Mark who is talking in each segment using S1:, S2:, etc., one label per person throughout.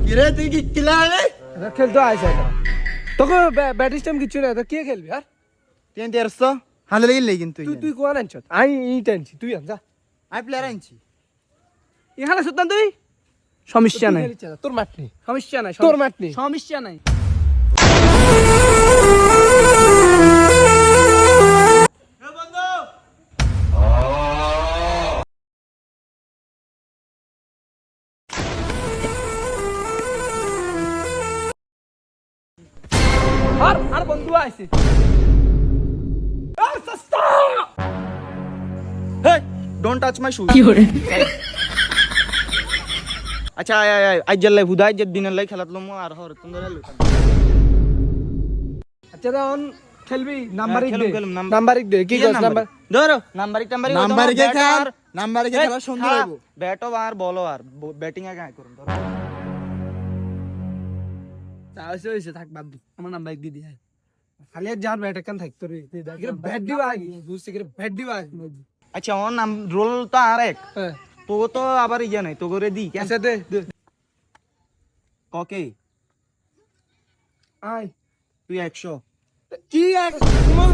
S1: কিরে তুই কি খেলালে
S2: খেলতে আইসা তোকে ব্যাটিস টাইম কিছু না তো কে খেলবি আর
S1: তিন তেরশো হালে লেগে কিন্তু
S2: তুই তুই কোন আনছ আই ইটা আনছি তুই আন যা
S1: আই প্লেয়ার আনছি
S3: এখানে সুতান তুই সমস্যা নাই
S2: তোর মাঠ নেই
S3: সমস্যা নাই
S2: তোর মাঠ নেই
S3: সমস্যা নাই আর আর বন্ধু আইছে
S1: हे डोंट टच माय शूज
S3: কি করে
S1: अच्छा आय आय आय जल्ल हुदाय जद दिन লাই খেলাতলো মো আর হর তোমরা হেলো
S2: আচ্ছা তখন খেলবি নাম্বারিক
S1: খেলুম,
S2: দে
S1: খেলুম,
S2: নাম্বারিক দে কি কস নাম্বার
S1: ধরো নাম্বারিক টাম্বারিক
S4: নাম্বারিকে খেল নাম্বারিকে খেলা সুন্দর হইব
S1: ব্যাটও আর বলও আর ব্যাটিং এ কাজ করুন ধরো
S3: তাহলে হইছে থাক বাদ দি আমার নাম্বার দি দি
S2: খালি যার ব্যাট কান থাকতো রে ব্যাট দিবা বুঝছি কি ব্যাট দিবা
S1: আচ্ছা ওর নাম রোল তো আর এক
S2: হ্যাঁ
S1: তো তো আবার ইয়া নাই তো করে দি কেন
S2: আচ্ছা দে দে
S1: ওকে
S2: আই
S1: তুই 100
S2: কি এক তোমার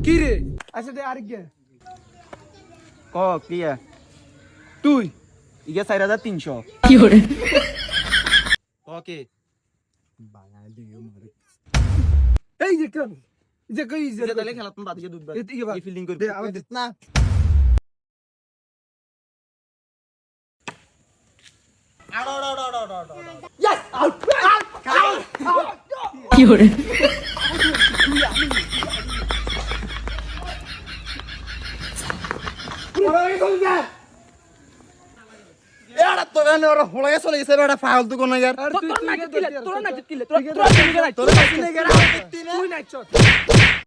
S2: কি রে আচ্ছা দে আরেক গে
S1: ক কি है
S2: তুই
S1: ইগে 4300
S3: কি করে
S1: ওকে
S2: এই যে কেন যে কই যে
S1: ইগে তাহলে খেলা তুমি বাদিকে দুধ
S2: এই
S1: ফিল্ডিং করবি
S2: দে আমি
S4: না
S3: কি করে
S4: এড়া তো গান ওরা হয়ে চলে গেছে বেটা ফালতু কোন ইয়ার
S2: আর তুই
S3: তোর না
S2: তুই
S3: কিলে তোর না কিলে তোর
S2: তোর
S3: কিলে
S4: তোর কাছে নেই গেরা
S2: তুই নাইছ